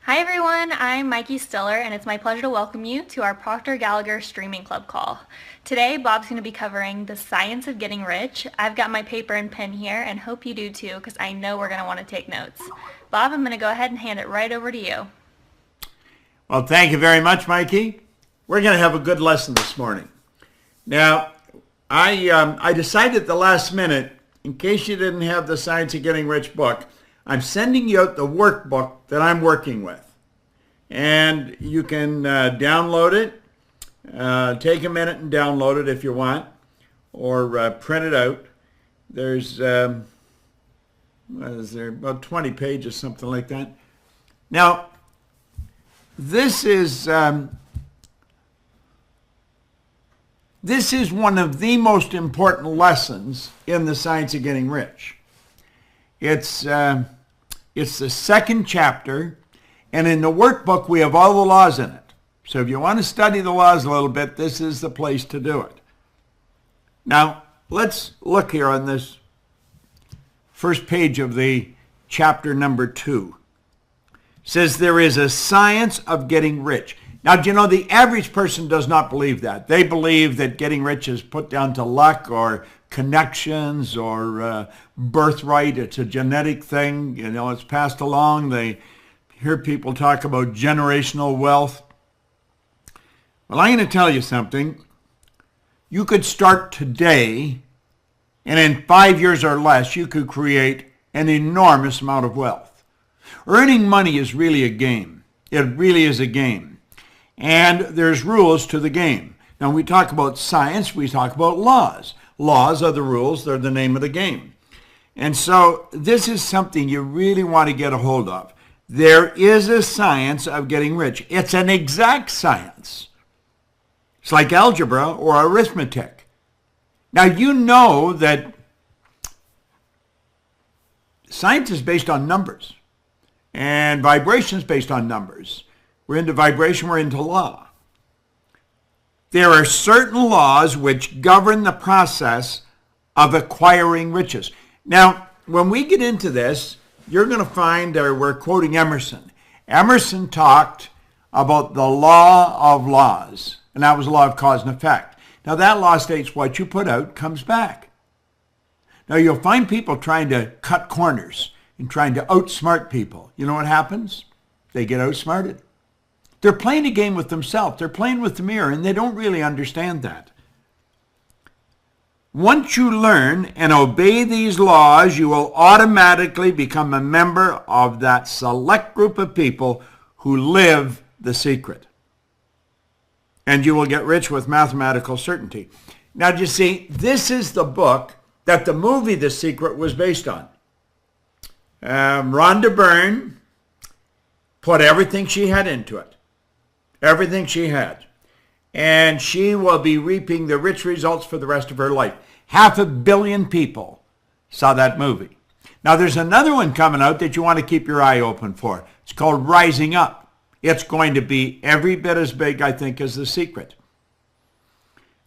Hi everyone, I'm Mikey Stiller and it's my pleasure to welcome you to our Proctor Gallagher Streaming Club call. Today Bob's going to be covering the science of getting rich. I've got my paper and pen here and hope you do too because I know we're going to want to take notes. Bob, I'm going to go ahead and hand it right over to you. Well, thank you very much, Mikey. We're going to have a good lesson this morning. Now, I decided at the last minute, in case you didn't have the Science of Getting Rich book, I'm sending you out the workbook that I'm working with. And you can download it. Take a minute and download it if you want, or print it out. There's, what is there, about 20 pages, something like that. Now, this is one of the most important lessons in the Science of Getting Rich. It's the second chapter, and in the workbook we have all the laws in it. So if you want to study the laws a little bit, this is the place to do it. Now, let's look here on this first page of the chapter number 2. It says there is a science of getting rich. Now, do you know, the average person does not believe that. They believe that getting rich is put down to luck or connections or birthright. It's a genetic thing. You know, it's passed along. They hear people talk about generational wealth. Well, I'm going to tell you something. You could start today, and in 5 years or less, you could create an enormous amount of wealth. Earning money is really a game. It really is a game. And there's rules to the game. Now, when we talk about science, we talk about laws. Laws are the rules. They're the name of the game. And so this is something you really want to get a hold of. There is a science of getting rich. It's an exact science. It's like algebra or arithmetic. Now, you know that science is based on numbers, and vibration is based on numbers. We're into vibration, we're into law. There are certain laws which govern the process of acquiring riches. Now, when we get into this, you're going to find we're quoting Emerson. Emerson talked about the law of laws, and that was the law of cause and effect. Now, that law states what you put out comes back. Now, you'll find people trying to cut corners and trying to outsmart people. You know what happens? They get outsmarted. They're playing a game with themselves. They're playing with the mirror, and they don't really understand that. Once you learn and obey these laws, you will automatically become a member of that select group of people who live the secret. And you will get rich with mathematical certainty. Now, do you see, this is the book that the movie The Secret was based on. Rhonda Byrne put everything she had into it. Everything she had. And she will be reaping the rich results for the rest of her life. 500 million people saw that movie. Now, there's another one coming out that you want to keep your eye open for. It's called Rising Up. It's going to be every bit as big, I think, as The Secret.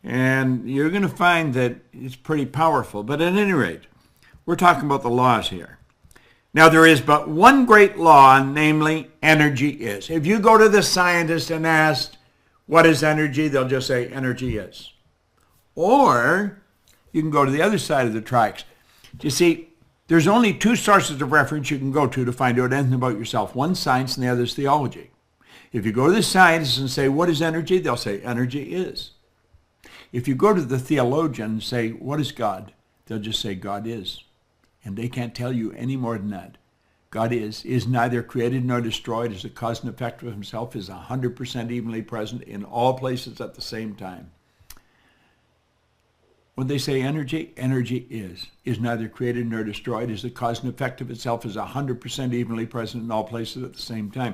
And you're going to find that it's pretty powerful. But at any rate, we're talking about the laws here. Now, there is but one great law, namely energy is. If you go to the scientist and ask, what is energy? They'll just say energy is. Or you can go to the other side of the tracks. You see, there's only two sources of reference you can go to find out anything about yourself. One's science and the other is theology. If you go to the scientist and say, what is energy? They'll say, energy is. If you go to the theologian and say, what is God? They'll just say, God is. And they can't tell you any more than that. God is neither created nor destroyed, is the cause and effect of himself, is 100% evenly present in all places at the same time. When they say energy, energy is neither created nor destroyed, is the cause and effect of itself, is 100% evenly present in all places at the same time.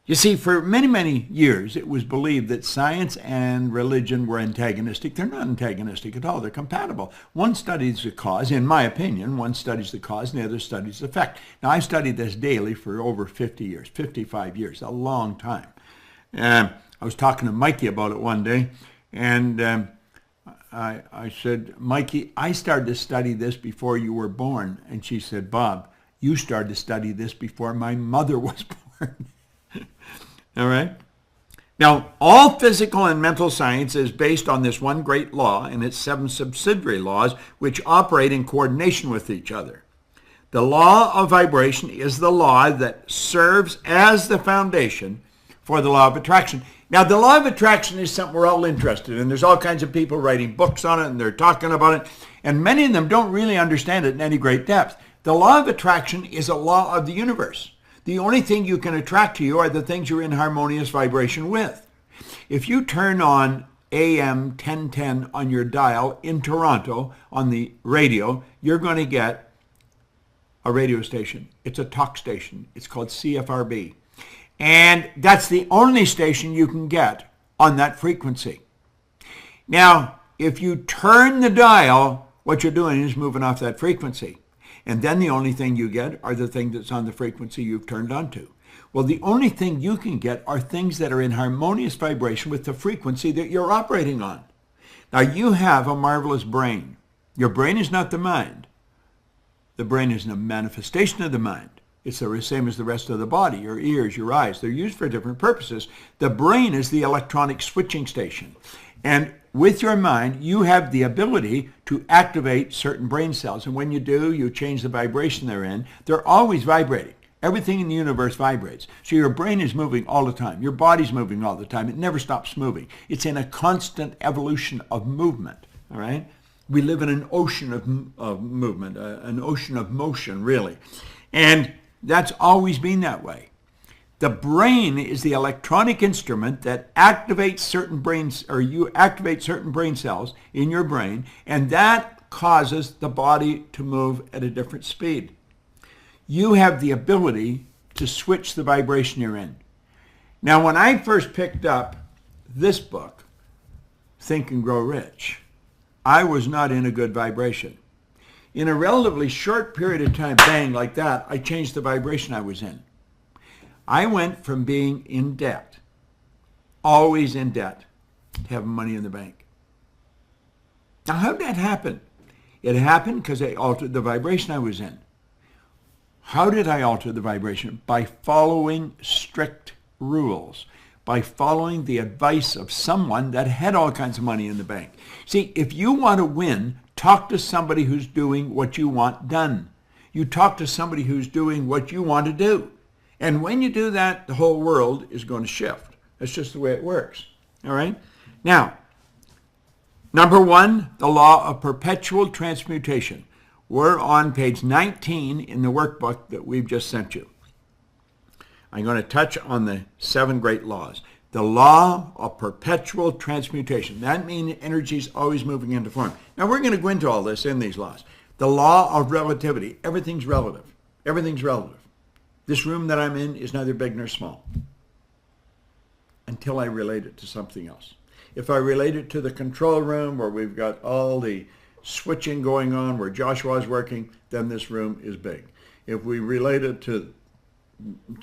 You see, for many, many years, it was believed that science and religion were antagonistic. They're not antagonistic at all. They're compatible. One studies the cause, in my opinion, one studies the cause and the other studies the effect. Now, I studied this daily for over 50 years, 55 years, a long time. I was talking to Mikey about it one day, and I said, Mikey, I started to study this before you were born. And she said, Bob, You started to study this before my mother was born. All right? Now, all physical and mental science is based on this one great law and its 7 subsidiary laws which operate in coordination with each other. The law of vibration is the law that serves as the foundation for the law of attraction. Now, the law of attraction is something we're all interested in. There's all kinds of people writing books on it, and they're talking about it, and many of them don't really understand it in any great depth. The law of attraction is a law of the universe. The only thing you can attract to you are the things you're in harmonious vibration with. If you turn on AM 1010 on your dial in Toronto on the radio, you're going to get a radio station. It's a talk station. It's called CFRB. And that's the only station you can get on that frequency. Now, if you turn the dial, what you're doing is moving off that frequency. And then the only thing you get are the things that's on the frequency you've turned onto. Well, the only thing you can get are things that are in harmonious vibration with the frequency that you're operating on. Now, you have a marvelous brain. Your brain is not the mind. The brain is a manifestation of the mind. It's the same as the rest of the body, your ears, your eyes. They're used for different purposes. The brain is the electronic switching station. And with your mind, you have the ability to activate certain brain cells. And when you do, you change the vibration they're in. They're always vibrating. Everything in the universe vibrates. So your brain is moving all the time. Your body's moving all the time. It never stops moving. It's in a constant evolution of movement, all right? We live in an ocean of movement, an ocean of motion, really. And that's always been that way. The brain is the electronic instrument that activates certain brains, or you activate certain brain cells in your brain, and that causes the body to move at a different speed. You have the ability to switch the vibration you're in. Now, when I first picked up this book, Think and Grow Rich, I was not in a good vibration. In a relatively short period of time, bang, like that, I changed the vibration I was in. I went from being in debt, always in debt, to having money in the bank. Now, how did that happen? It happened because I altered the vibration I was in. How did I alter the vibration? By following strict rules, by following the advice of someone that had all kinds of money in the bank. See, if you want to win, talk to somebody who's doing what you want done. You talk to somebody who's doing what you want to do. And when you do that, the whole world is going to shift. That's just the way it works. All right? Now, number 1, the law of perpetual transmutation. We're on page 19 in the workbook that we've just sent you. I'm going to touch on the 7 great laws. The law of perpetual transmutation. That means energy is always moving into form. Now, we're going to go into all this in these laws. The law of relativity. Everything's relative. Everything's relative. This room that I'm in is neither big nor small until I relate it to something else. If I relate it to the control room where we've got all the switching going on, where Joshua's working, then this room is big. If we relate it to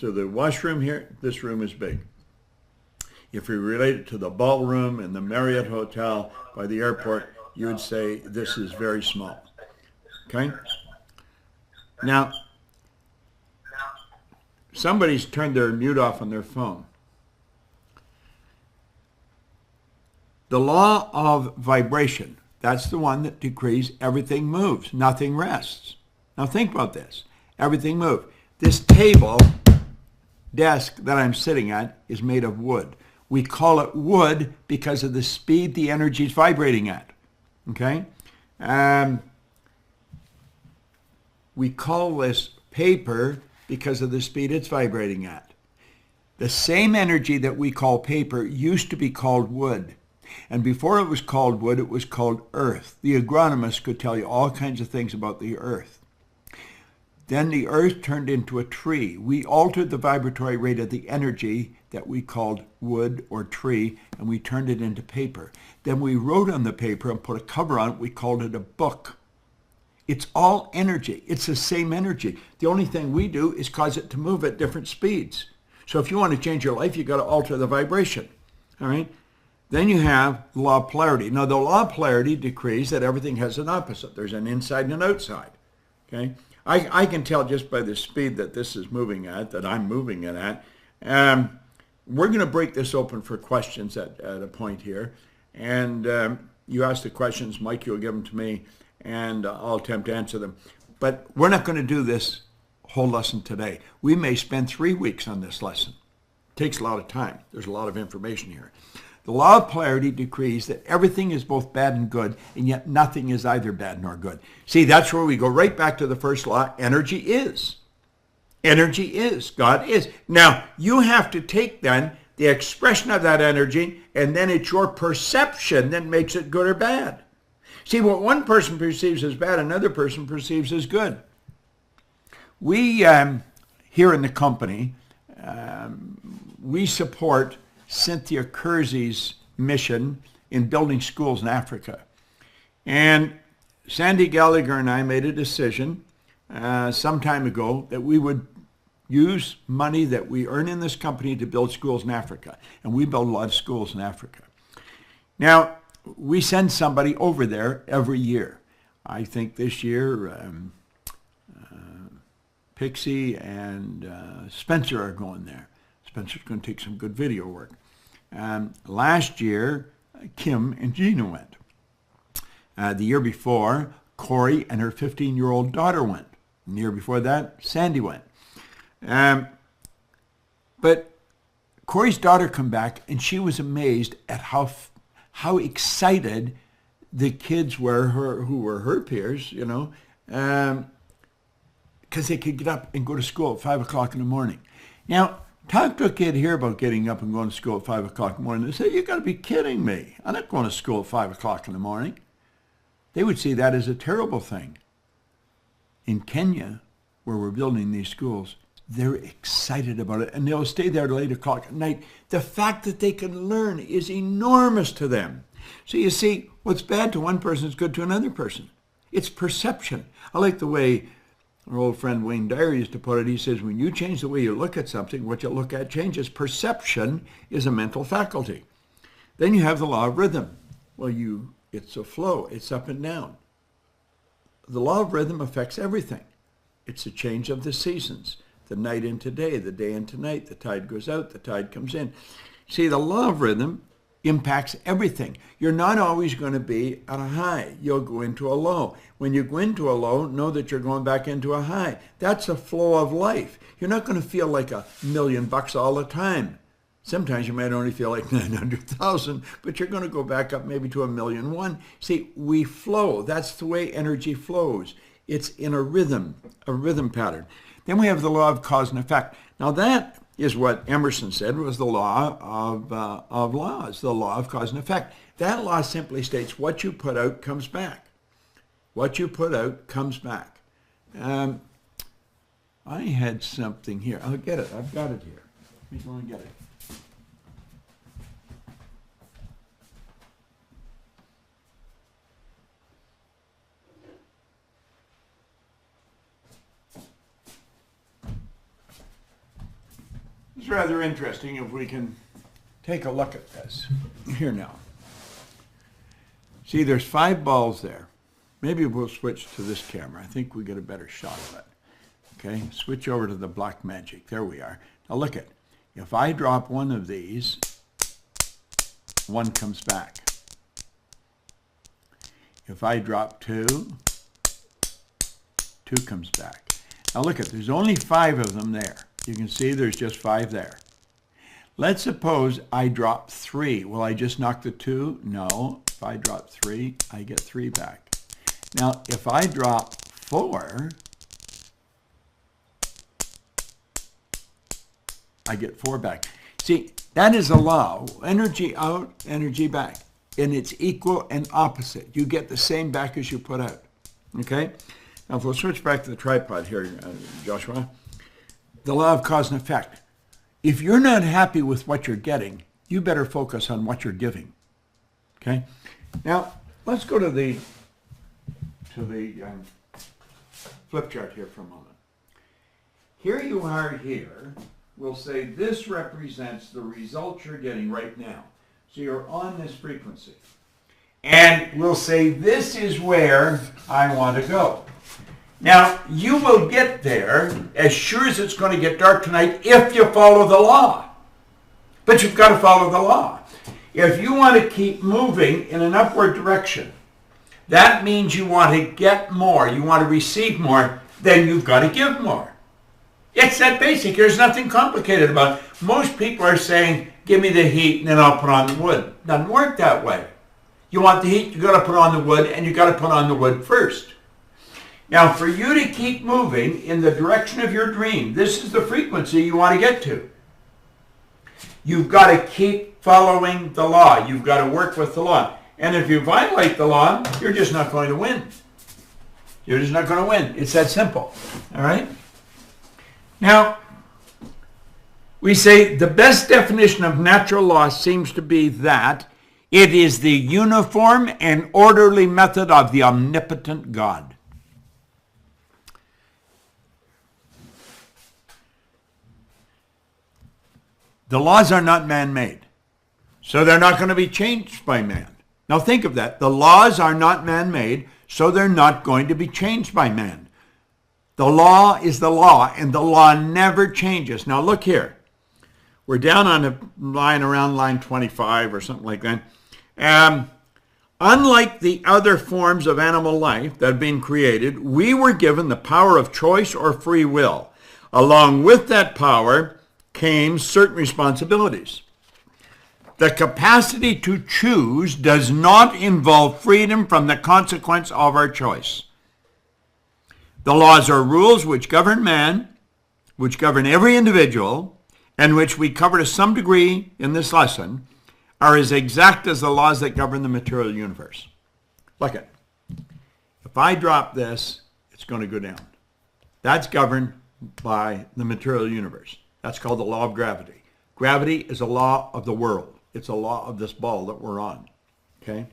the washroom here, this room is big. If we relate it to the ballroom in the Marriott Hotel by the airport, you would say this is very small. Okay? Now, somebody's turned their mute off on their phone. The law of vibration, that's the one that decrees everything moves, nothing rests. Now think about this. Everything moves. This desk that I'm sitting at is made of wood. We call it wood because of the speed the energy is vibrating at. Okay? We call this paper because of the speed it's vibrating at. The same energy that we call paper used to be called wood. And before it was called wood, it was called earth. The agronomist could tell you all kinds of things about the earth. Then the earth turned into a tree. We altered the vibratory rate of the energy that we called wood or tree, and we turned it into paper. Then we wrote on the paper and put a cover on it. We called it a book. It's all energy. It's the same energy. The only thing we do is cause it to move at different speeds. So if you want to change your life, you've got to alter the vibration. All right? Then you have the law of polarity. Now, the law of polarity decrees that everything has an opposite. There's an inside and an outside. Okay? I can tell just by the speed that this is moving at, that I'm moving it at. We're going to break this open for questions at a point here. And you ask the questions, Mike, you'll give them to me, and I'll attempt to answer them. But we're not going to do this whole lesson today. We may spend 3 weeks on this lesson. It takes a lot of time. There's a lot of information here. The law of polarity decrees that everything is both bad and good, and yet nothing is either bad nor good. See, that's where we go right back to the first law. Energy is. Energy is. God is. Now, you have to take then the expression of that energy, and then it's your perception that makes it good or bad. See, what one person perceives as bad, another person perceives as good. We, here in the company, we support Cynthia Kersey's mission in building schools in Africa. And Sandy Gallagher and I made a decision some time ago that we would use money that we earn in this company to build schools in Africa. And we build a lot of schools in Africa. Now, we send somebody over there every year. I think this year Pixie and Spencer are going there. Spencer's going to take some good video work. Last year, Kim and Gina went. The year before, Corey and her 15-year-old daughter went. And the year before that, Sandy went. But Corey's daughter come back, and she was amazed at how excited the kids were, who were her peers, you know, because they could get up and go to school at 5 o'clock in the morning. Now, talk to a kid here about getting up and going to school at 5 o'clock in the morning. They say, you got to be kidding me. I'm not going to school at 5 o'clock in the morning. They would see that as a terrible thing. In Kenya, where we're building these schools, they're excited about it, and they'll stay there till 8 o'clock at night. The fact that they can learn is enormous to them. So you see, what's bad to one person is good to another person. It's perception. I like the way our old friend Wayne Dyer used to put it. He says, when you change the way you look at something, what you look at changes. Perception is a mental faculty. Then you have the law of rhythm. Well, it's a flow. It's up and down. The law of rhythm affects everything. It's a change of the seasons. The night into day, the day into night, the tide goes out, the tide comes in. See, the law of rhythm impacts everything. You're not always going to be at a high. You'll go into a low. When you go into a low, know that you're going back into a high. That's a flow of life. You're not going to feel like $1,000,000 all the time. Sometimes you might only feel like 900,000, but you're going to go back up maybe to 1,000,001. See, we flow. That's the way energy flows. It's in a rhythm pattern. Then we have the law of cause and effect. Now that is what Emerson said was the law of laws, the law of cause and effect. That law simply states what you put out comes back. What you put out comes back. I had something here. I'll get it. I've got it here. Let me go and get it. It's rather interesting if we can take a look at this. Here now. See, there's 5 balls there. Maybe we'll switch to this camera. I think we get a better shot of it. Okay, switch over to the black magic. There we are. Now look at, if I drop one of these, one comes back. If I drop 2, 2 comes back. Now look at, there's only 5 of them there. You can see there's just 5 there. Let's suppose I drop 3. Will I just knock the 2? No. If I drop 3, I get 3 back. Now, if I drop 4, I get 4 back. See, that is a law. Energy out, energy back. And it's equal and opposite. You get the same back as you put out. Okay? Now, if we'll switch back to the tripod here, Joshua. The law of cause and effect. If you're not happy with what you're getting, you better focus on what you're giving. Okay? Now, let's go to the flip chart here for a moment. Here you are here. We'll say this represents the result you're getting right now. So you're on this frequency. And we'll say this is where I want to go. Now, you will get there as sure as it's going to get dark tonight if you follow the law. But you've got to follow the law. If you want to keep moving in an upward direction, that means you want to get more, you want to receive more, then you've got to give more. It's that basic. There's nothing complicated about it. Most people are saying, give me the heat and then I'll put on the wood. It doesn't work that way. You want the heat, you've got to put on the wood, and you've got to put on the wood first. Now, for you to keep moving in the direction of your dream, this is the frequency you want to get to. You've got to keep following the law. You've got to work with the law. And if you violate the law, you're just not going to win. You're just not going to win. It's that simple. All right? Now, we say the best definition of natural law seems to be that it is the uniform and orderly method of the omnipotent God. The laws are not man-made, so they're not going to be changed by man. Now think of that. The laws are not man-made, so they're not going to be changed by man. The law is the law, and the law never changes. Now look here. We're down on a line around line 25 or something like that. Unlike the other forms of animal life that have been created, we were given the power of choice or free will. Along with that power came certain responsibilities. The capacity to choose does not involve freedom from the consequence of our choice. The laws are rules which govern man, which govern every individual, and which we cover to some degree in this lesson, are as exact as the laws that govern the material universe. Look at it. If I drop this, it's going to go down. That's governed by the material universe. That's called the law of gravity. Gravity is a law of the world. It's a law of this ball that we're on. Okay?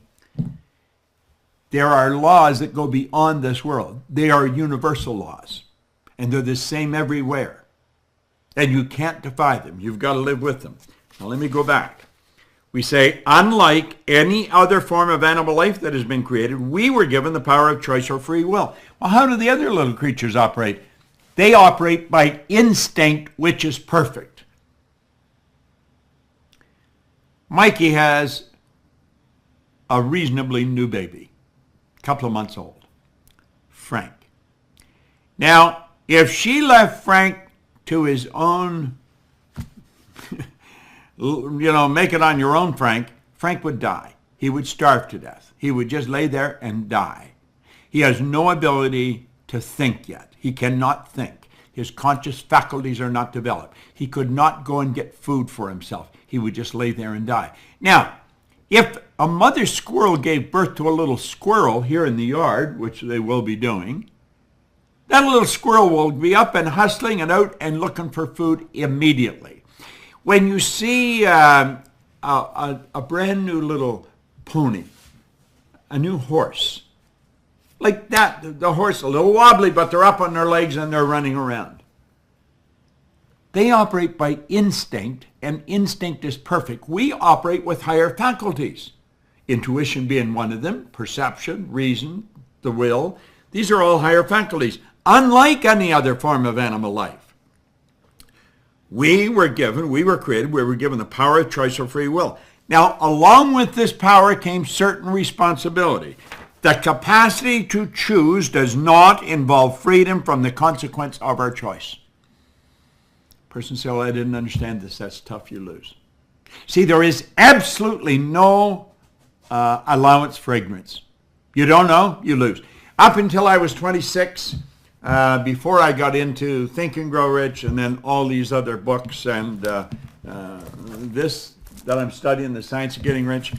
There are laws that go beyond this world. They are universal laws. And they're the same everywhere. And you can't defy them. You've got to live with them. Now let me go back. We say, unlike any other form of animal life that has been created, we were given the power of choice or free will. Well, how do the other little creatures operate? They operate by instinct, which is perfect. Mikey has a reasonably new baby, a couple of months old, Frank. Now, if she left Frank to his own, make it on your own, Frank would die. He would starve to death. He would just lay there and die. He has no ability to think yet. He cannot think. His conscious faculties are not developed. He could not go and get food for himself. He would just lay there and die. Now, if a mother squirrel gave birth to a little squirrel here in the yard, which they will be doing, that little squirrel will be up and hustling and out and looking for food immediately. When you see a brand new little pony, a new horse, like that, the horse a little wobbly, but they're up on their legs and they're running around. They operate by instinct, and instinct is perfect. We operate with higher faculties. Intuition being one of them, perception, reason, the will. These are all higher faculties, unlike any other form of animal life. We were given the power of choice or free will. Now, along with this power came certain responsibility. The capacity to choose does not involve freedom from the consequence of our choice. Person says, well, I didn't understand this. That's tough. You lose. See, there is absolutely no allowance for ignorance. You don't know, you lose. Up until I was 26, before I got into Think and Grow Rich and then all these other books and this that I'm studying, The Science of Getting Rich,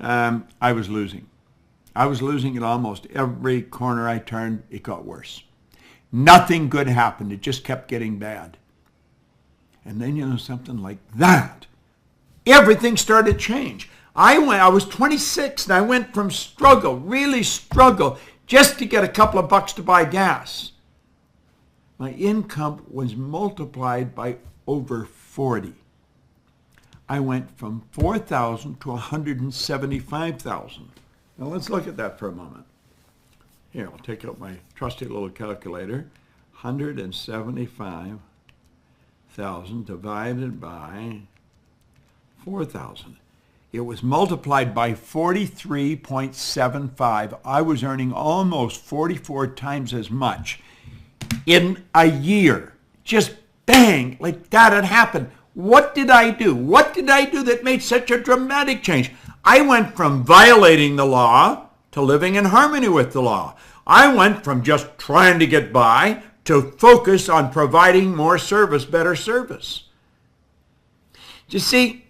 I was losing. I was losing at almost every corner I turned. It got worse. Nothing good happened. It just kept getting bad. And then, something like that. Everything started to change. I was 26 and I went from really struggle, just to get a couple of bucks to buy gas. My income was multiplied by over 40. I went from 4,000 to 175,000. Now let's look at that for a moment. Here, I'll take out my trusty little calculator. 175,000 divided by 4,000. It was multiplied by 43.75. I was earning almost 44 times as much in a year. Just bang, like that had happened. What did I do? What did I do that made such a dramatic change? I went from violating the law to living in harmony with the law. I went from just trying to get by to focus on providing more service, better service. You see,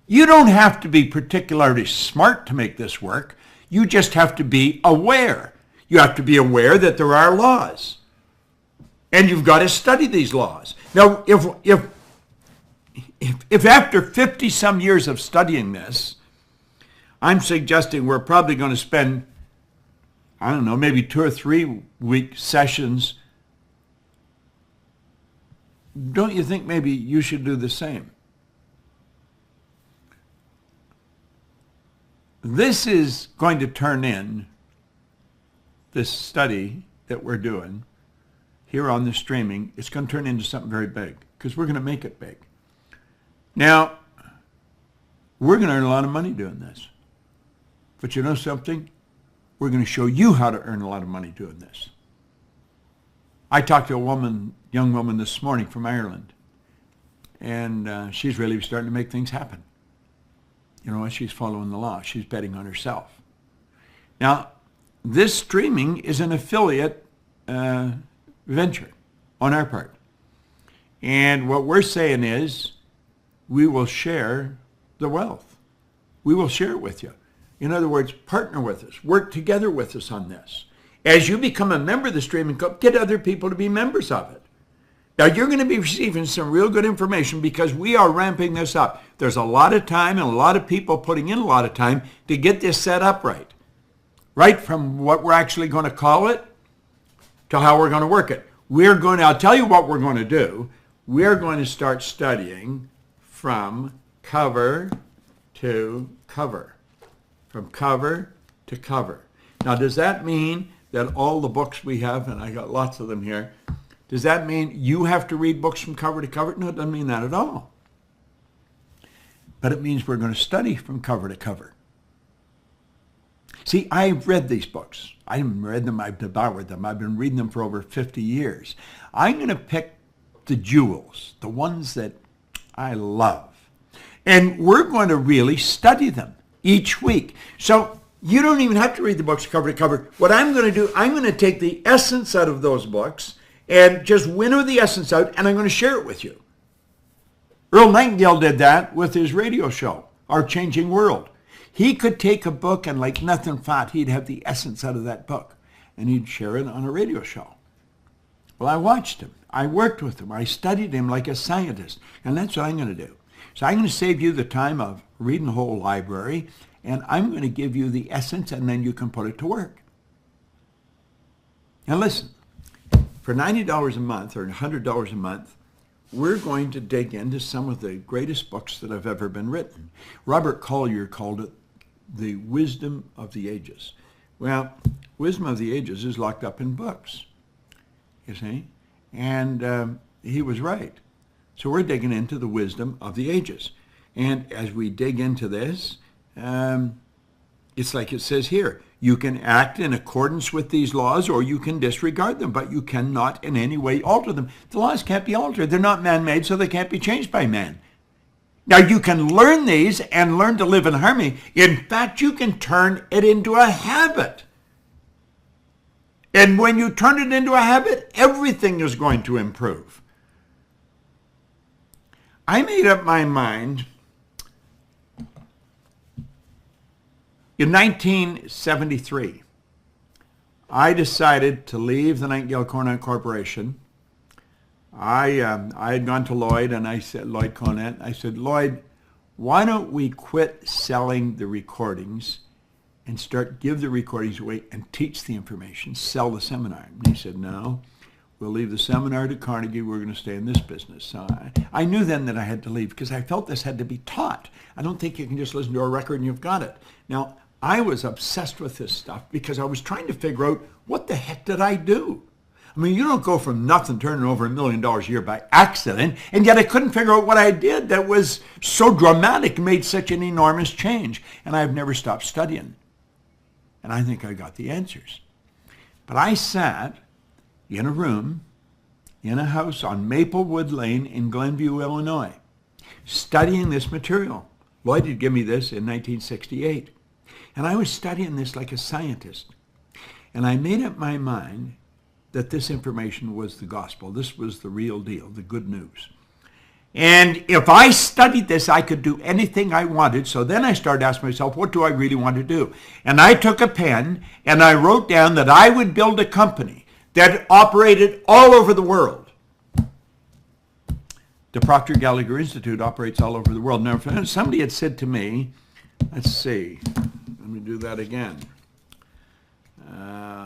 you don't have to be particularly smart to make this work. You just have to be aware. You have to be aware that there are laws. And you've got to study these laws. Now, if after 50 some years of studying this, I'm suggesting we're probably going to spend, I don't know, maybe 2 or 3 week sessions. Don't you think maybe you should do the same? This is going to turn in, this study that we're doing here on the streaming, it's going to turn into something very big because we're going to make it big. Now, we're going to earn a lot of money doing this. But you know something? We're going to show you how to earn a lot of money doing this. I talked to a young woman this morning from Ireland, and she's really starting to make things happen. You know, she's following the law. She's betting on herself. Now, this streaming is an affiliate venture on our part. And what we're saying is we will share the wealth. We will share it with you. In other words, partner with us. Work together with us on this. As you become a member of the streaming club, get other people to be members of it. Now, you're going to be receiving some real good information because we are ramping this up. There's a lot of time and a lot of people putting in a lot of time to get this set up right. Right from what we're actually going to call it to how we're going to work it. I'll tell you what we're going to do. We're going to start studying from cover to cover. From cover to cover. Now, does that mean that all the books we have, and I got lots of them here, does that mean you have to read books from cover to cover? No, it doesn't mean that at all. But it means we're going to study from cover to cover. See, I've read these books. I haven't read them, I've devoured them. I've been reading them for over 50 years. I'm going to pick the jewels, the ones that I love. And we're going to really study them each week. So you don't even have to read the books cover to cover. What I'm going to do, I'm going to take the essence out of those books and just winnow the essence out, and I'm going to share it with you. Earl Nightingale did that with his radio show, Our Changing World. He could take a book and like nothing fat, he'd have the essence out of that book, and he'd share it on a radio show. Well, I watched him. I worked with him. I studied him like a scientist, and that's what I'm going to do. So I'm going to save you the time of reading the whole library, and I'm going to give you the essence, and then you can put it to work. Now listen, for $90 a month or $100 a month, we're going to dig into some of the greatest books that have ever been written. Robert Collier called it the wisdom of the ages. Well, wisdom of the ages is locked up in books, you see, and he was right. So we're digging into the wisdom of the ages. And as we dig into this, it's like it says here, you can act in accordance with these laws or you can disregard them, but you cannot in any way alter them. The laws can't be altered. They're not man-made, so they can't be changed by man. Now, you can learn these and learn to live in harmony. In fact, you can turn it into a habit. And when you turn it into a habit, everything is going to improve. I made up my mind in 1973. I decided to leave the Nightingale Conant Corporation. I had gone to Lloyd, and I said, Lloyd Conant, I said, Lloyd, why don't we quit selling the recordings and give the recordings away and teach the information, sell the seminar? And he said, no, we'll leave the seminar to Carnegie. We're going to stay in this business. So I knew then that I had to leave because I felt this had to be taught. I don't think you can just listen to a record and you've got it. Now, I was obsessed with this stuff because I was trying to figure out, what the heck did I do? I mean, you don't go from nothing turning over $1 million a year by accident, and yet I couldn't figure out what I did that was so dramatic and made such an enormous change. And I've never stopped studying. And I think I got the answers. But I sat in a room, in a house on Maplewood Lane in Glenview, Illinois, studying this material. Lloyd had given me this in 1968. And I was studying this like a scientist. And I made up my mind that this information was the gospel. This was the real deal, the good news. And if I studied this, I could do anything I wanted. So then I started asking myself, what do I really want to do? And I took a pen and I wrote down that I would build a company that operated all over the world. The Proctor Gallagher Institute operates all over the world. Now, if somebody had said to me, let's see, let me do that again.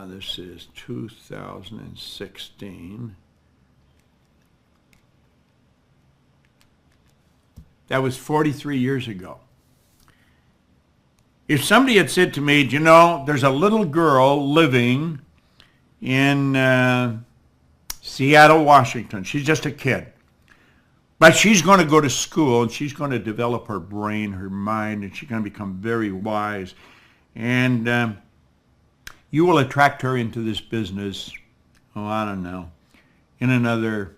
This is 2016. That was 43 years ago. If somebody had said to me, you know, there's a little girl living in Seattle, Washington. She's just a kid. But she's going to go to school and she's going to develop her brain, her mind, and she's going to become very wise. And you will attract her into this business, oh, I don't know, in another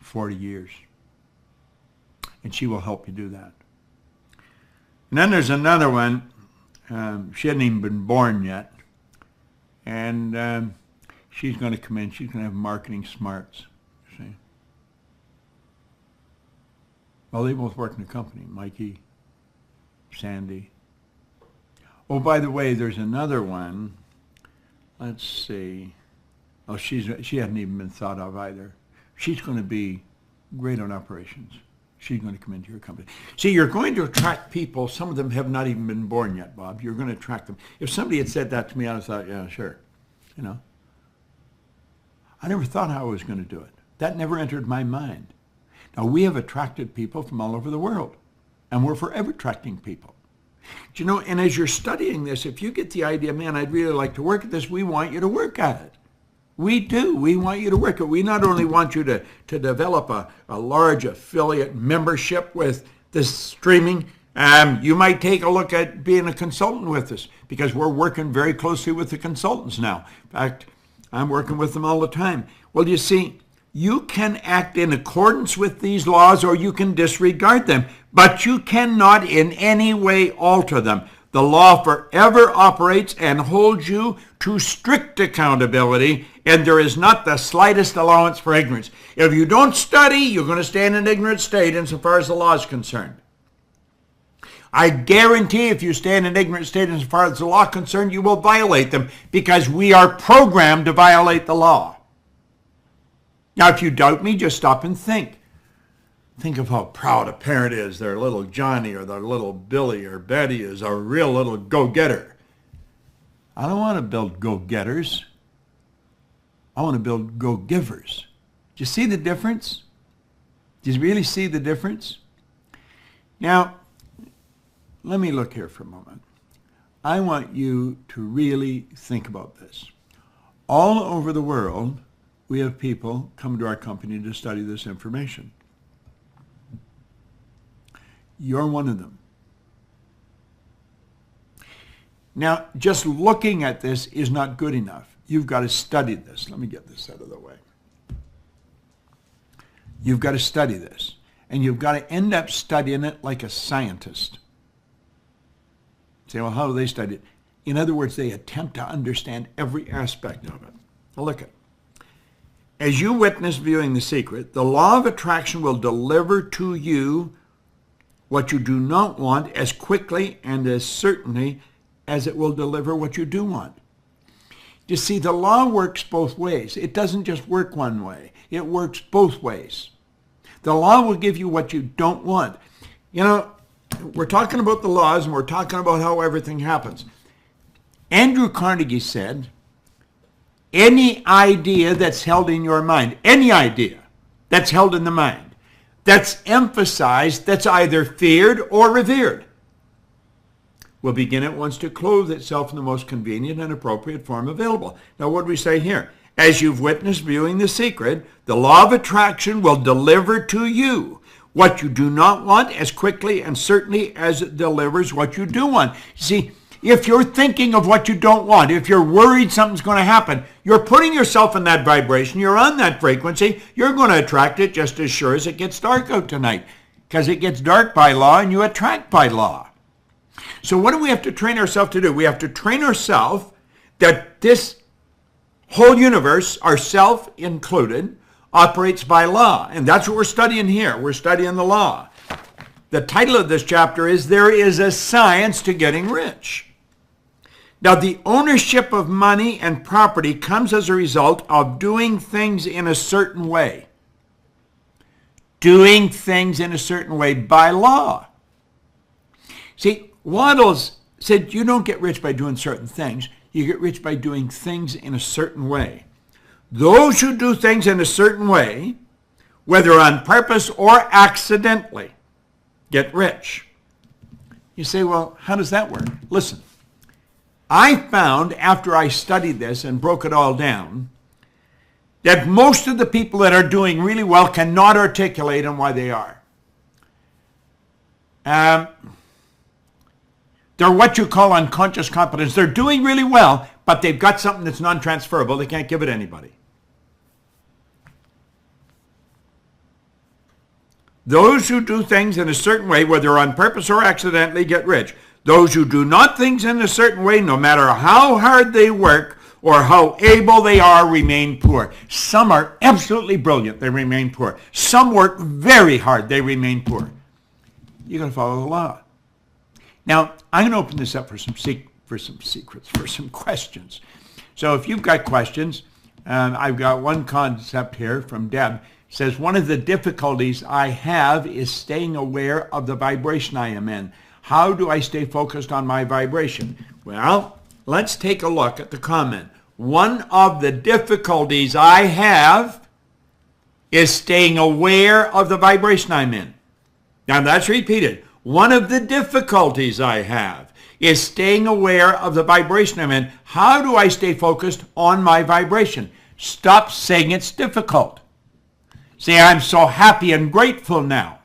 40 years. And she will help you do that. And then there's another one. She hadn't even been born yet. And she's going to come in. She's going to have marketing smarts. See? Well, they both work in the company. Mikey, Sandy. Oh, by the way, there's another one. Let's see. Oh, she hadn't even been thought of either. She's going to be great on operations. She's going to come into your company. See, you're going to attract people. Some of them have not even been born yet, Bob. You're going to attract them. If somebody had said that to me, I'd have thought, yeah, sure. You know. I never thought how I was going to do it. That never entered my mind. Now, we have attracted people from all over the world, and we're forever attracting people. Do you know, and as you're studying this, if you get the idea, man, I'd really like to work at this, we want you to work at it. We do. We want you to work at it. We not only want you to develop a large affiliate membership with this streaming, you might take a look at being a consultant with us because we're working very closely with the consultants now. In fact, I'm working with them all the time. Well, you see, you can act in accordance with these laws or you can disregard them, but you cannot in any way alter them. The law forever operates and holds you to strict accountability, and there is not the slightest allowance for ignorance. If you don't study, you're going to stay in an ignorant state insofar as the law is concerned. I guarantee if you stay in an ignorant state insofar as the law is concerned, you will violate them because we are programmed to violate the law. Now, if you doubt me, just stop and think. Think of how proud a parent is their little Johnny or their little Billy or Betty is a real little go-getter. I don't want to build go-getters. I want to build go-givers. Do you see the difference? Do you really see the difference? Now, let me look here for a moment. I want you to really think about this. All over the world, we have people come to our company to study this information. You're one of them. Now, just looking at this is not good enough. You've got to study this. Let me get this out of the way. You've got to study this. And you've got to end up studying it like a scientist. Say, well, how do they study it? In other words, they attempt to understand every aspect of it. Now look at it. As you witness viewing The Secret, the law of attraction will deliver to you what you do not want as quickly and as certainly as it will deliver what you do want. You see, the law works both ways. It doesn't just work one way. It works both ways. The law will give you what you don't want. You know, we're talking about the laws and we're talking about how everything happens. Andrew Carnegie said, any idea that's held in your mind, any idea that's held in the mind, that's emphasized, that's either feared or revered, will begin at once to clothe itself in the most convenient and appropriate form available. Now, what do we say here? As you've witnessed viewing The Secret, the law of attraction will deliver to you what you do not want as quickly and certainly as it delivers what you do want. See, if you're thinking of what you don't want, if you're worried something's going to happen, you're putting yourself in that vibration, you're on that frequency, you're going to attract it just as sure as it gets dark out tonight. Because it gets dark by law and you attract by law. So what do we have to train ourselves to do? We have to train ourselves that this whole universe, ourself included, operates by law. And that's what we're studying here. We're studying the law. The title of this chapter is There is a Science to Getting Rich. Now, the ownership of money and property comes as a result of doing things in a certain way. Doing things in a certain way by law. See, Waddles said you don't get rich by doing certain things. You get rich by doing things in a certain way. Those who do things in a certain way, whether on purpose or accidentally, get rich. You say, well, how does that work? Listen, I found after I studied this and broke it all down, that most of the people that are doing really well cannot articulate on why they are. They're what you call unconscious competence. They're doing really well, but they've got something that's non-transferable. They can't give it to anybody. Those who do things in a certain way, whether on purpose or accidentally, get rich. Those who do not things in a certain way, no matter how hard they work or how able they are, remain poor. Some are absolutely brilliant. They remain poor. Some work very hard. They remain poor. You're going to follow the law. Now, I'm going to open this up for some secrets, for some questions. So if you've got questions, I've got one concept here from Deb. It says, one of the difficulties I have is staying aware of the vibration I am in. How do I stay focused on my vibration? Well, let's take a look at the comment. One of the difficulties I have is staying aware of the vibration I'm in. Now that's repeated. One of the difficulties I have is staying aware of the vibration I'm in. How do I stay focused on my vibration? Stop saying it's difficult. Say, I'm so happy and grateful now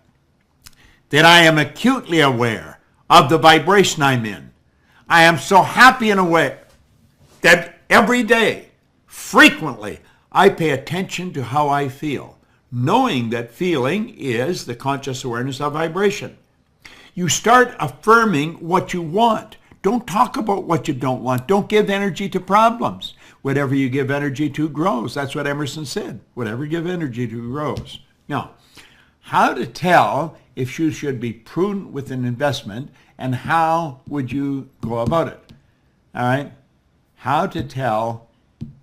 that I am acutely aware of the vibration I'm in. I am so happy and aware that every day, frequently, I pay attention to how I feel, knowing that feeling is the conscious awareness of vibration. You start affirming what you want. Don't talk about what you don't want. Don't give energy to problems. Whatever you give energy to grows. That's what Emerson said. Whatever you give energy to grows. Now, how to tell if you should be prudent with an investment, and how would you go about it? All right? How to tell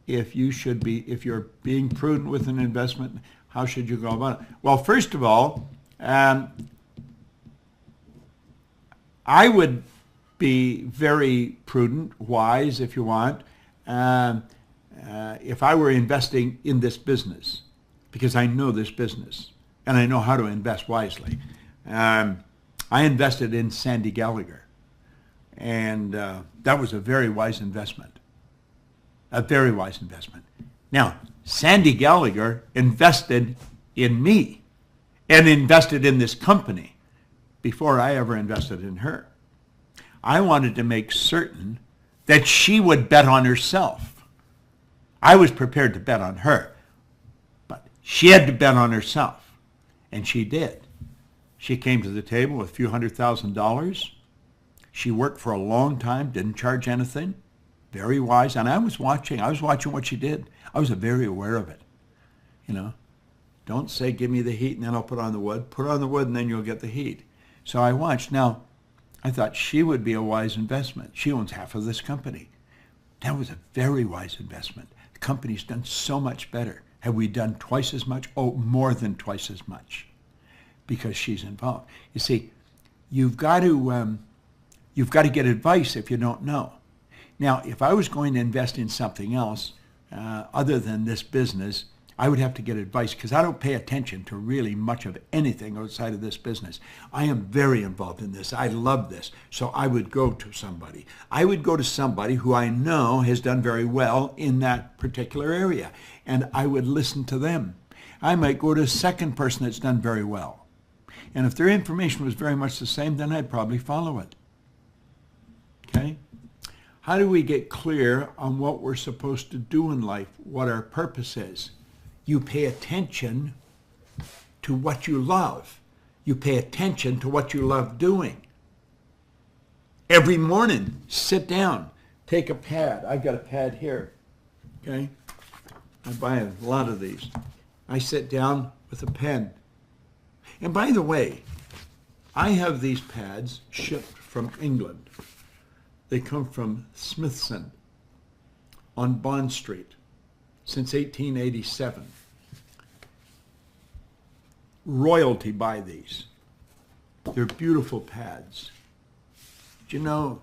if you're being prudent with an investment, how should you go about it? Well, first of all, I would be very prudent, wise if you want, if I were investing in this business, because I know this business and I know how to invest wisely. I invested in Sandy Gallagher, and that was a very wise investment. A very wise investment. Now, Sandy Gallagher invested in me and invested in this company before I ever invested in her. I wanted to make certain that she would bet on herself. I was prepared to bet on her, but she had to bet on herself, and she did. She came to the table with a few $100,000. She worked for a long time, didn't charge anything. Very wise, and I was watching what she did. I was very aware of it. You know, don't say, give me the heat and then I'll put on the wood. Put on the wood and then you'll get the heat. So I watched. Now, I thought she would be a wise investment. She owns half of this company. That was a very wise investment. The company's done so much better. Have we done twice as much? Oh, more than twice as much, because she's involved. You see, you've got to get advice if you don't know. Now, if I was going to invest in something else other than this business, I would have to get advice because I don't pay attention to really much of anything outside of this business. I am very involved in this. I love this. So I would go to somebody. I would go to somebody who I know has done very well in that particular area, and I would listen to them. I might go to a second person that's done very well. And if their information was very much the same, then I'd probably follow it. Okay? How do we get clear on what we're supposed to do in life, what our purpose is? You pay attention to what you love. You pay attention to what you love doing. Every morning, sit down, take a pad. I've got a pad here, okay? I buy a lot of these. I sit down with a pen. And by the way, I have these pads shipped from England. They come from Smithson on Bond Street since 1887. Royalty buy these. They're beautiful pads. Do you know,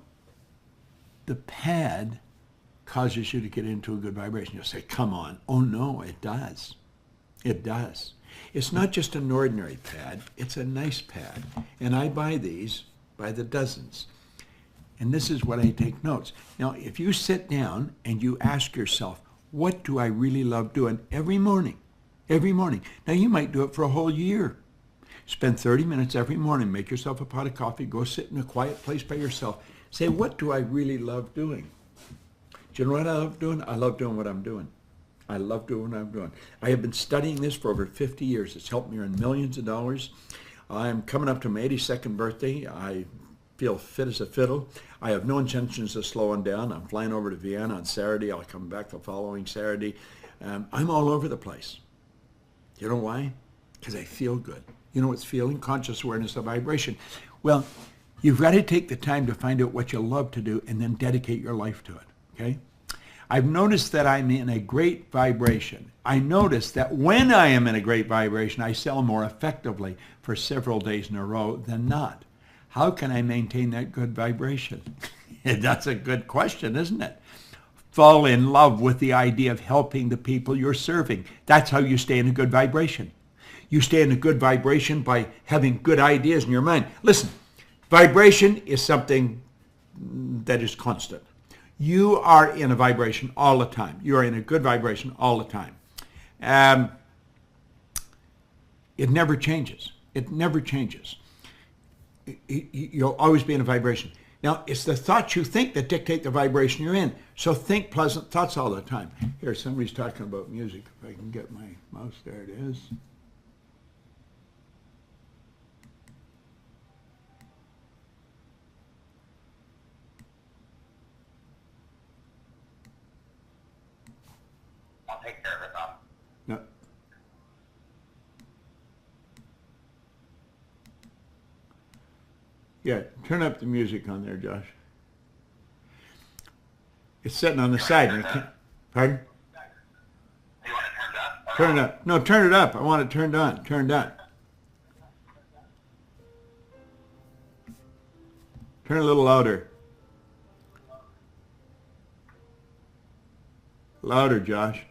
the pad causes you to get into a good vibration. You'll say, come on. Oh no, it does. It does. It's not just an ordinary pad. It's a nice pad. And I buy these by the dozens. And this is what I take notes. Now, if you sit down and you ask yourself, what do I really love doing every morning? Every morning. Now, you might do it for a whole year. Spend 30 minutes every morning. Make yourself a pot of coffee. Go sit in a quiet place by yourself. Say, what do I really love doing? Do you know what I love doing? I love doing what I'm doing. I love doing what I'm doing. I have been studying this for over 50 years. It's helped me earn millions of dollars. I'm coming up to my 82nd birthday. I feel fit as a fiddle. I have no intentions of slowing down. I'm flying over to Vienna on Saturday. I'll come back the following Saturday. I'm all over the place. You know why? Because I feel good. You know what's feeling? Conscious awareness of vibration. Well, you've got to take the time to find out what you love to do and then dedicate your life to it, okay? I've noticed that I'm in a great vibration. I notice that when I am in a great vibration, I sell more effectively for several days in a row than not. How can I maintain that good vibration? That's a good question, isn't it? Fall in love with the idea of helping the people you're serving. That's how you stay in a good vibration. You stay in a good vibration by having good ideas in your mind. Listen, vibration is something that is constant. You are in a vibration all the time. You are in a good vibration all the time. It never changes. It never changes. You'll always be in a vibration. Now, it's the thoughts you think that dictate the vibration you're in. So think pleasant thoughts all the time. Here, somebody's talking about music. If I can get my mouse, there it is. I'll take care of it, Bob. No. Yeah, turn up the music on there, Josh. It's sitting on the side. And I can't, pardon? You want it turned up? Turn it up. No, turn it up. I want it turned on. Turned on. Turn it a little louder. Louder, Josh.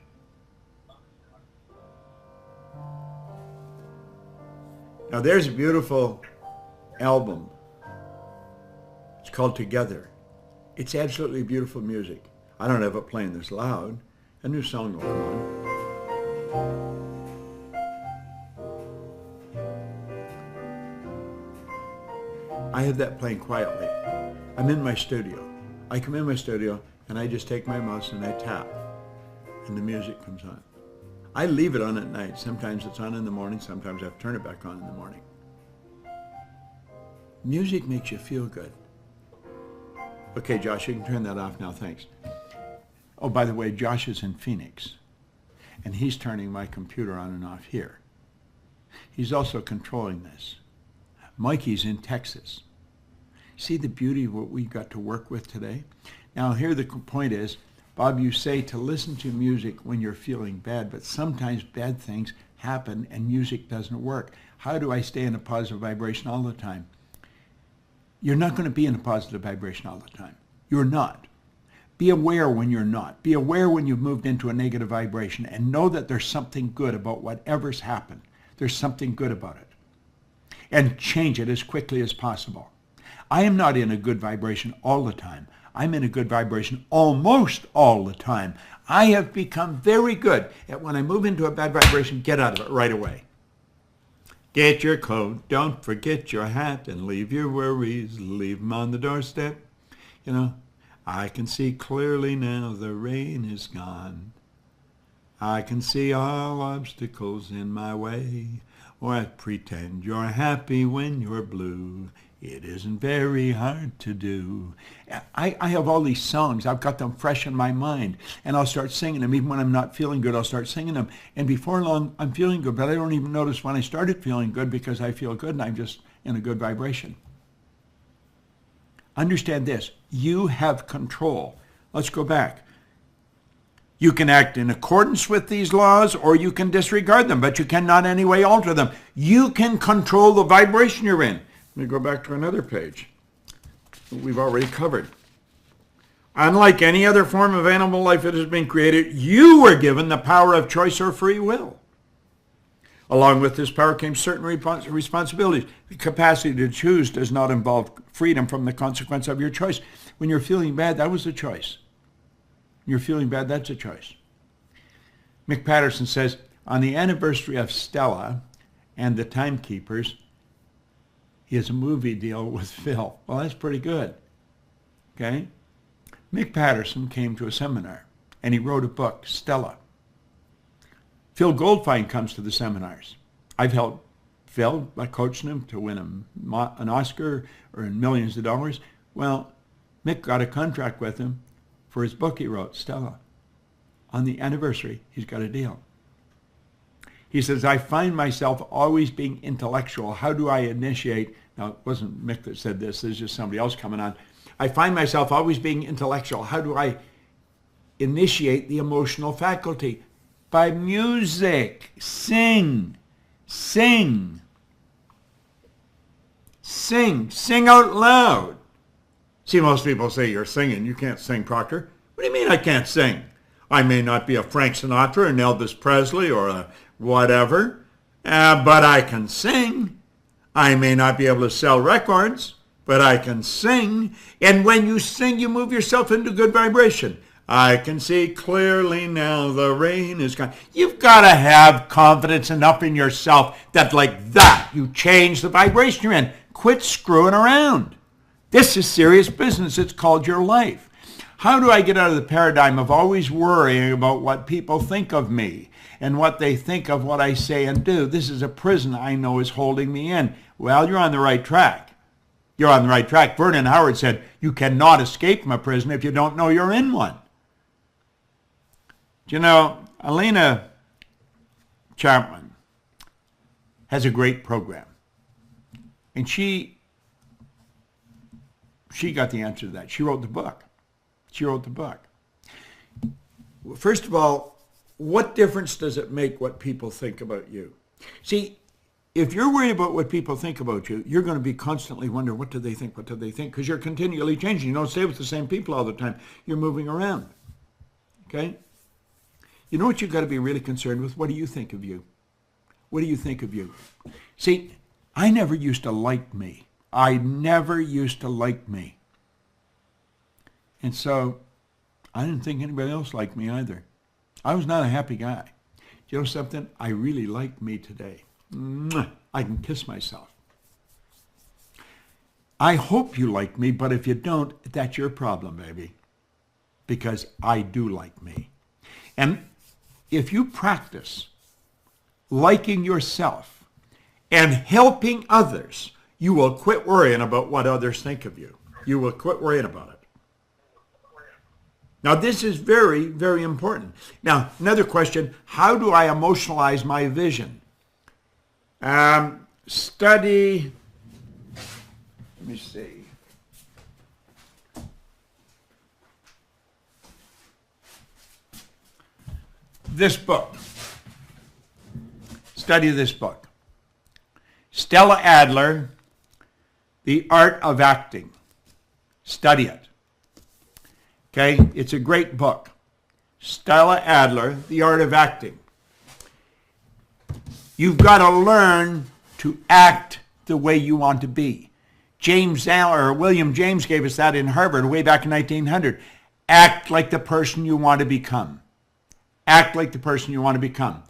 Now there's a beautiful album. It's called Together. It's absolutely beautiful music. I don't have it playing this loud. A new song will come on. I have that playing quietly. I'm in my studio. I come in my studio and I just take my mouse and I tap and the music comes on. I leave it on at night. Sometimes it's on in the morning. Sometimes I have to turn it back on in the morning. Music makes you feel good. Okay, Josh, you can turn that off now. Thanks. Oh, by the way, Josh is in Phoenix, and he's turning my computer on and off here. He's also controlling this. Mikey's in Texas. See the beauty of what we got to work with today? Now, here the point is, Bob, you say to listen to music when you're feeling bad, but sometimes bad things happen and music doesn't work. How do I stay in a positive vibration all the time? You're not going to be in a positive vibration all the time. You're not. Be aware when you're not. Be aware when you've moved into a negative vibration, and know that there's something good about whatever's happened. There's something good about it. And change it as quickly as possible. I am not in a good vibration all the time. I'm in a good vibration almost all the time. I have become very good at when I move into a bad vibration, get out of it right away. Get your coat, don't forget your hat, and leave your worries, leave them on the doorstep. You know, I can see clearly now the rain is gone. I can see all obstacles in my way. Or pretend you're happy when you're blue. It isn't very hard to do. I have all these songs. I've got them fresh in my mind. And I'll start singing them. Even when I'm not feeling good, I'll start singing them. And before long, I'm feeling good. But I don't even notice when I started feeling good because I feel good and I'm just in a good vibration. Understand this. You have control. Let's go back. You can act in accordance with these laws or you can disregard them, but you cannot in any way alter them. You can control the vibration you're in. Let me go back to another page that we've already covered. Unlike any other form of animal life that has been created, you were given the power of choice or free will. Along with this power came certain responsibilities. The capacity to choose does not involve freedom from the consequence of your choice. When you're feeling bad, that was a choice. You're feeling bad, that's a choice. Mick Patterson says, on the anniversary of Stella and the Timekeepers, he has a movie deal with Phil. Well, that's pretty good. Okay? Mick Patterson came to a seminar, and he wrote a book, Stella. Phil Goldfine comes to the seminars. I've helped Phil by coaching him to win an Oscar or millions of dollars. Well, Mick got a contract with him for his book he wrote, Stella. On the anniversary, he's got a deal. He says, I find myself always being intellectual. How do I initiate? Now, it wasn't Mick that said this. There's just somebody else coming on. I find myself always being intellectual. How do I initiate the emotional faculty? By music. Sing. Sing. Sing. Sing out loud. See, most people say, you're singing. You can't sing, Proctor. What do you mean I can't sing? I may not be a Frank Sinatra or an Elvis Presley or a whatever, but I can sing. I may not be able to sell records, but I can sing. And when you sing, you move yourself into good vibration. I can see clearly now the rain is gone. You've got to have confidence enough in yourself that like that, you change the vibration you're in. Quit screwing around. This is serious business. It's called your life. How do I get out of the paradigm of always worrying about what people think of me and what they think of what I say and do? This is a prison I know is holding me in. Well, you're on the right track. You're on the right track. Vernon Howard said, you cannot escape from a prison if you don't know you're in one. You know, Alina Chapman has a great program. And she got the answer to that. She wrote the book. She wrote the book. First of all, what difference does it make what people think about you? See, if you're worried about what people think about you, you're going to be constantly wondering, what do they think? What do they think? Because you're continually changing. You don't stay with the same people all the time. You're moving around. Okay? You know what you've got to be really concerned with? What do you think of you? What do you think of you? See, I never used to like me. I never used to like me. And so I didn't think anybody else liked me either. I was not a happy guy. You know something? I really like me today. Mwah! I can kiss myself. I hope you like me, but if you don't, that's your problem, baby. Because I do like me. And if you practice liking yourself and helping others, you will quit worrying about what others think of you. You will quit worrying about it. Now, this is very, very important. Now, another question, how do I emotionalize my vision? Study, let me see. This book. Study this book. Stella Adler, The Art of Acting. Study it. Okay, it's a great book. Stella Adler, The Art of Acting. You've got to learn to act the way you want to be. William James gave us that in Harvard way back in 1900. Act like the person you want to become. Act like the person you want to become.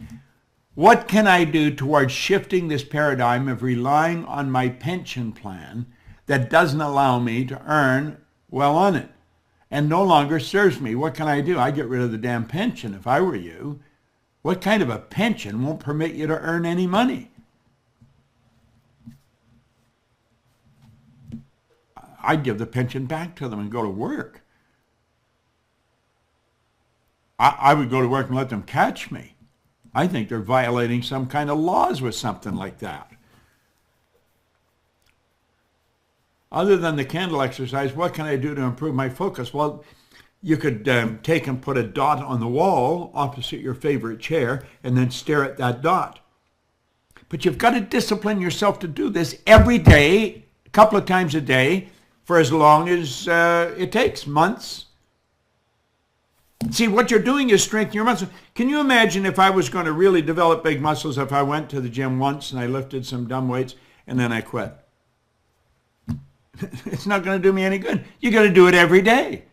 What can I do towards shifting this paradigm of relying on my pension plan that doesn't allow me to earn well on it and no longer serves me? What can I do? I'd get rid of the damn pension if I were you. What kind of a pension won't permit you to earn any money? I'd give the pension back to them and go to work. I would go to work and let them catch me. I think they're violating some kind of laws with something like that. Other than the candle exercise, what can I do to improve my focus? Well, you could take and put a dot on the wall opposite your favorite chair and then stare at that dot. But you've got to discipline yourself to do this every day, a couple of times a day, for as long as it takes, months. See, what you're doing is strengthening your muscles. Can you imagine if I was going to really develop big muscles if I went to the gym once and I lifted some dumb weights and then I quit? It's not going to do me any good. You're going to do it every day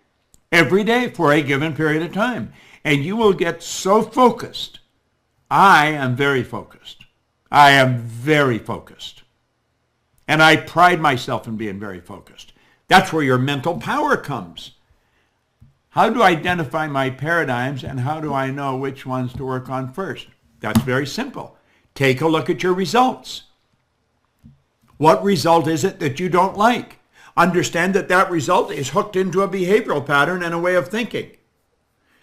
for a given period of time. And you will get so focused. I am very focused. I am very focused. And I pride myself in being very focused. That's where your mental power comes. How do I identify my paradigms and how do I know which ones to work on first? That's very simple. Take a look at your results. What result is it that you don't like? Understand that that result is hooked into a behavioral pattern and a way of thinking.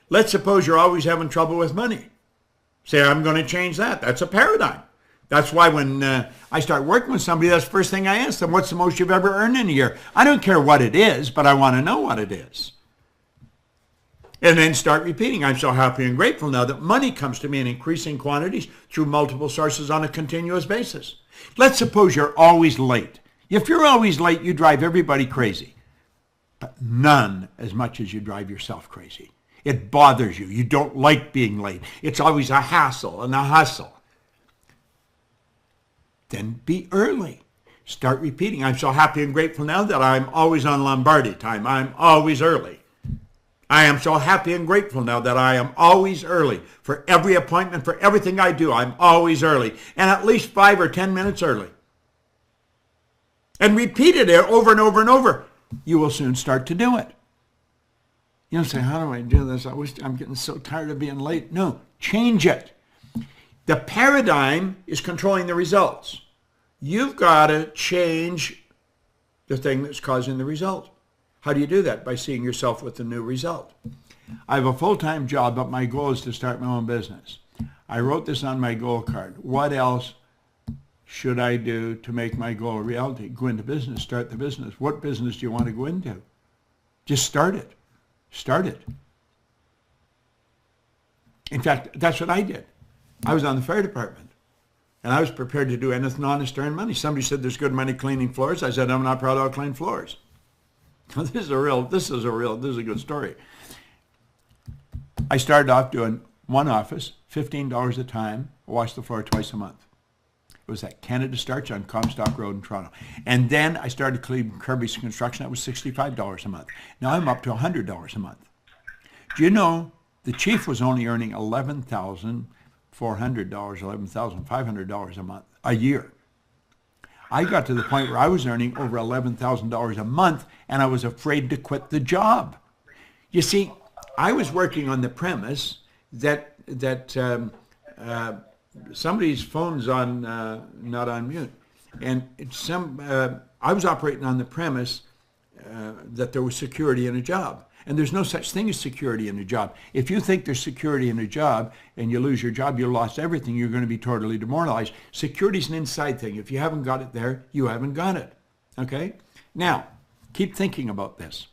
Let's suppose you're always having trouble with money. Say, I'm going to change that. That's a paradigm. That's why when I start working with somebody, that's the first thing I ask them, what's the most you've ever earned in a year? I don't care what it is, but I want to know what it is. And then start repeating, I'm so happy and grateful now that money comes to me in increasing quantities through multiple sources on a continuous basis. Let's suppose you're always late. If you're always late, you drive everybody crazy, but none as much as you drive yourself crazy. It bothers you. You don't like being late. It's always a hassle and a hustle. Then be early. Start repeating, I'm so happy and grateful now that I'm always on Lombardi time. I'm always early. I am so happy and grateful now that I am always early. For every appointment, for everything I do, I'm always early. And at least 5 or 10 minutes early. And repeat it over and over and over. You will soon start to do it. You don't say, how do I do this? I'm getting so tired of being late. No, change it. The paradigm is controlling the results. You've got to change the thing that's causing the result. How do you do that? By seeing yourself with the new result. I have a full-time job, but my goal is to start my own business. I wrote this on my goal card. What else should I do to make my goal a reality? Go into business, start the business. What business do you want to go into? Just start it. Start it. In fact, that's what I did. I was on the fire department, and I was prepared to do anything honest to earn money. Somebody said there's good money cleaning floors. I said, I'm not proud I'll clean floors. This is a good story. I started off doing one office, $15 a time, wash the floor twice a month. It was at Canada Starch on Comstock Road in Toronto. And then I started cleaning Kirby's Construction. That was $65 a month. Now I'm up to $100 a month. Do you know the chief was only earning $11,400, $11,500 a month, a year. I got to the point where I was earning over $11,000 a month, and I was afraid to quit the job. You see, I was working on the premise that somebody's phone's on, not on mute, and I was operating on the premise that there was security in a job. And there's no such thing as security in a job. If you think there's security in a job and you lose your job, you lost everything, you're going to be totally demoralized. Security is an inside thing. If you haven't got it there, you haven't got it. Okay? Now, keep thinking about this.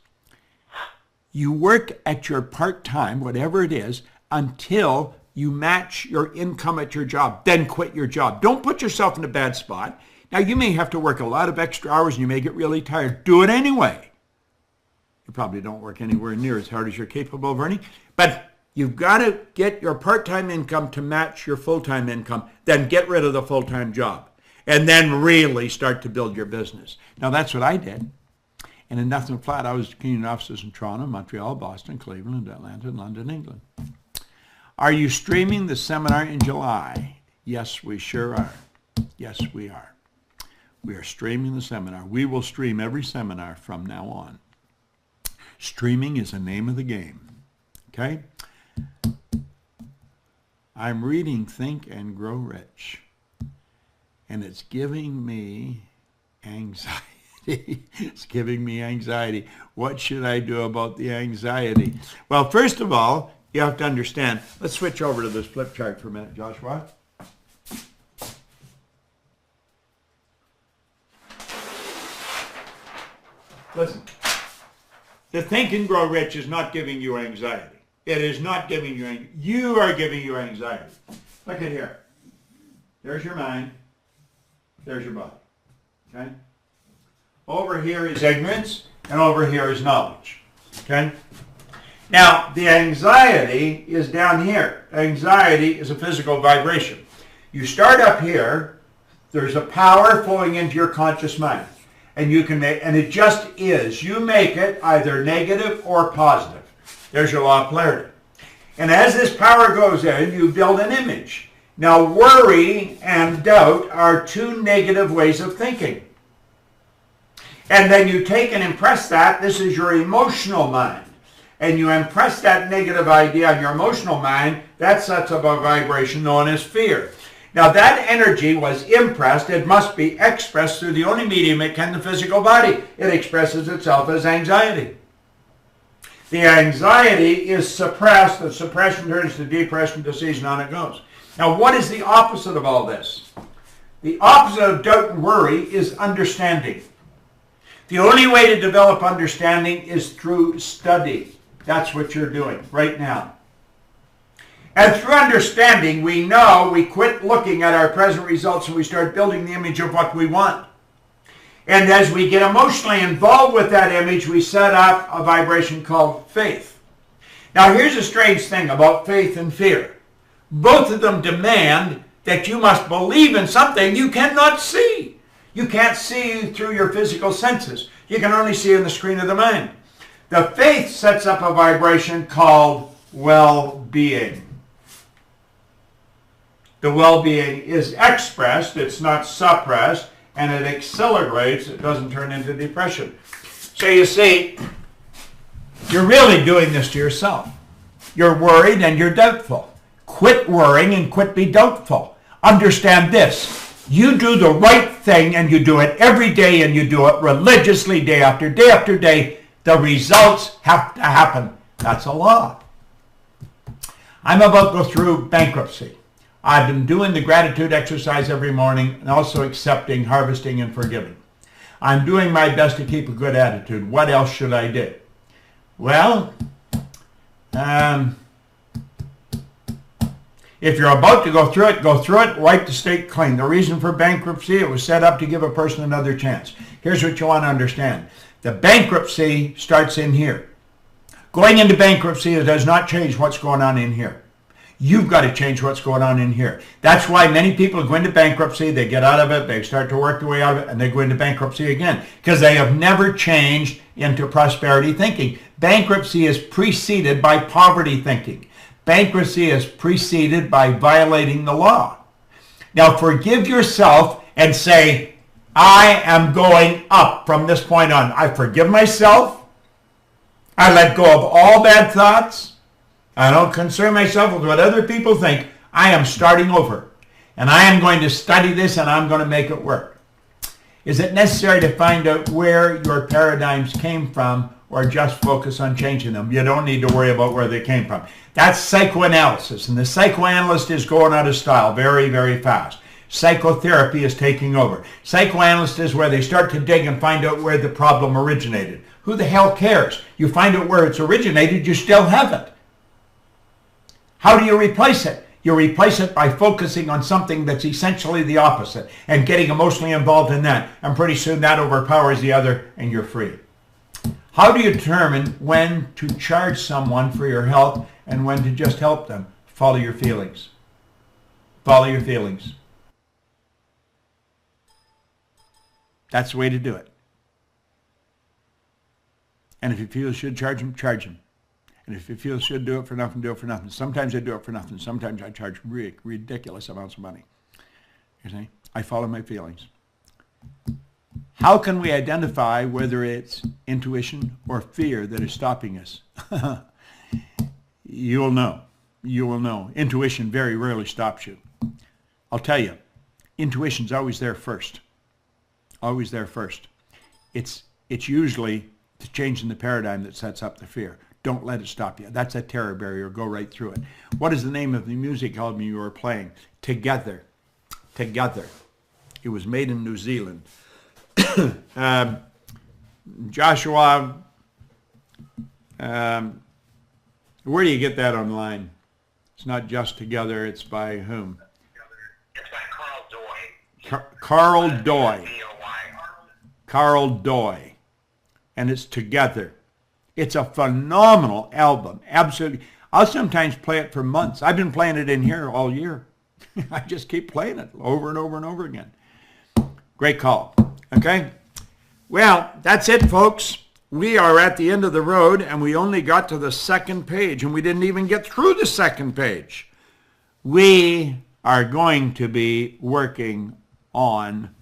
You work at your part-time, whatever it is, until you match your income at your job. Then quit your job. Don't put yourself in a bad spot. Now, you may have to work a lot of extra hours and you may get really tired. Do it anyway. You probably don't work anywhere near as hard as you're capable of earning, but you've got to get your part-time income to match your full-time income, then get rid of the full-time job, and then really start to build your business. Now, that's what I did. And in Nothing Flat, I was cleaning offices in Toronto, Montreal, Boston, Cleveland, Atlanta, and London, England. Are you streaming the seminar in July? Yes, we sure are. Yes, we are. We are streaming the seminar. We will stream every seminar from now on. Streaming is the name of the game. Okay? I'm reading Think and Grow Rich, and it's giving me anxiety. It's giving me anxiety. What should I do about the anxiety? Well, first of all, you have to understand. Let's switch over to this flip chart for a minute, Joshua. Listen, the Think and Grow Rich is not giving you anxiety. It is not giving you anxiety. You are giving you anxiety. Look at here. There's your mind. There's your body. Okay? Over here is ignorance, and over here is knowledge. Okay? Now, the anxiety is down here. Anxiety is a physical vibration. You start up here, there's a power flowing into your conscious mind. And you can make, and it just is. You make it either negative or positive. There's your law of polarity. And as this power goes in, you build an image. Now, worry and doubt are two negative ways of thinking. And then you take and impress that. This is your emotional mind. And you impress that negative idea on your emotional mind. That sets up a vibration known as fear. Now, that energy was impressed. It must be expressed through the only medium it can, the physical body. It expresses itself as anxiety. The anxiety is suppressed. The suppression turns to depression, disease, and on it goes. Now, what is the opposite of all this? The opposite of doubt and worry is understanding. The only way to develop understanding is through study. That's what you're doing right now. And through understanding, we know we quit looking at our present results and we start building the image of what we want. And as we get emotionally involved with that image, we set up a vibration called faith. Now, here's a strange thing about faith and fear. Both of them demand that you must believe in something you cannot see. You can't see through your physical senses. You can only see in the screen of the mind. The faith sets up a vibration called well-being. The well-being is expressed, it's not suppressed, and it accelerates, it doesn't turn into depression. So you see, you're really doing this to yourself. You're worried and you're doubtful. Quit worrying and quit being doubtful. Understand this. You do the right thing and you do it every day and you do it religiously day after day after day. The results have to happen. That's a law. I'm about to go through bankruptcy. I've been doing the gratitude exercise every morning and also accepting, harvesting, and forgiving. I'm doing my best to keep a good attitude. What else should I do? Well, if you're about to go through it, wipe the slate clean. The reason for bankruptcy, it was set up to give a person another chance. Here's what you want to understand. The bankruptcy starts in here. Going into bankruptcy does not change what's going on in here. You've got to change what's going on in here. That's why many people go into bankruptcy, they get out of it, they start to work their way out of it, and they go into bankruptcy again because they have never changed into prosperity thinking. Bankruptcy is preceded by poverty thinking. Bankruptcy is preceded by violating the law. Now forgive yourself and say, I am going up from this point on. I forgive myself. I let go of all bad thoughts. I don't concern myself with what other people think. I am starting over. And I am going to study this and I'm going to make it work. Is it necessary to find out where your paradigms came from or just focus on changing them? You don't need to worry about where they came from. That's psychoanalysis. And the psychoanalyst is going out of style very, very fast. Psychotherapy is taking over. Psychoanalyst is where they start to dig and find out where the problem originated. Who the hell cares? You find out where it's originated, you still have it. How do you replace it? You replace it by focusing on something that's essentially the opposite and getting emotionally involved in that. And pretty soon that overpowers the other and you're free. How do you determine when to charge someone for your help and when to just help them? Follow your feelings. Follow your feelings. That's the way to do it. And if you feel you should charge them, charge them. And if you feel you should do it for nothing, do it for nothing. Sometimes I do it for nothing. Sometimes I charge ridiculous amounts of money. You see? I follow my feelings. How can we identify whether it's intuition or fear that is stopping us? You will know. You will know. Intuition very rarely stops you. I'll tell you, intuition's always there first. Always there first. It's usually the change in the paradigm that sets up the fear. Don't let it stop you. That's a terror barrier. Go right through it. What is the name of the music album you were playing? Together. Together. It was made in New Zealand. Joshua, where do you get that online? It's not just Together. It's by whom? It's by Carl Doy. Carl Doy. D-O-Y. Carl Doy. And it's Together. It's a phenomenal album. Absolutely. I'll sometimes play it for months. I've been playing it in here all year. I just keep playing it over and over and over again. Great call. Okay? Well, that's it, folks. We are at the end of the road, and we only got to the second page, and we didn't even get through the second page. We are going to be working on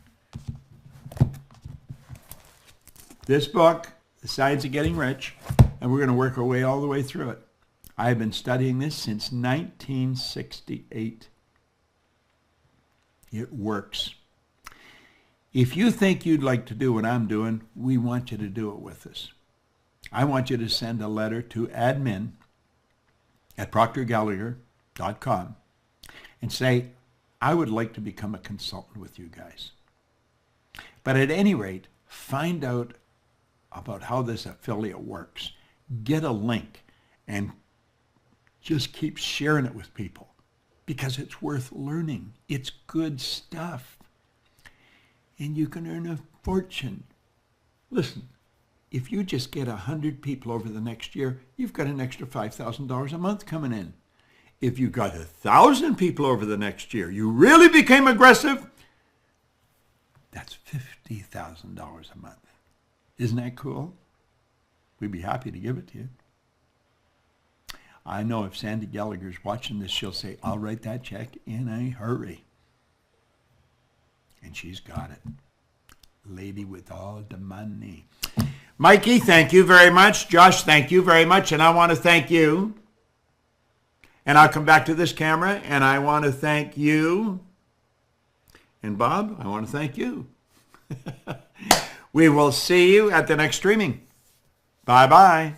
this book, The Science of Getting Rich, and we're going to work our way all the way through it. I have been studying this since 1968. It works. If you think you'd like to do what I'm doing, we want you to do it with us. I want you to send a letter to admin@proctorgallagher.com and say, I would like to become a consultant with you guys. But at any rate, find out about how this affiliate works. Get a link and just keep sharing it with people because it's worth learning. It's good stuff. And you can earn a fortune. Listen, if you just get 100 people over the next year, you've got an extra $5,000 a month coming in. If you got 1,000 people over the next year, you really became aggressive, that's $50,000 a month. Isn't that cool? We'd be happy to give it to you. I know if Sandy Gallagher's watching this, she'll say, I'll write that check in a hurry. And she's got it. Lady with all the money. Mikey, thank you very much. Josh, thank you very much. And I want to thank you. And I'll come back to this camera, and I want to thank you. And Bob, I want to thank you. We will see you at the next streaming. Bye-bye.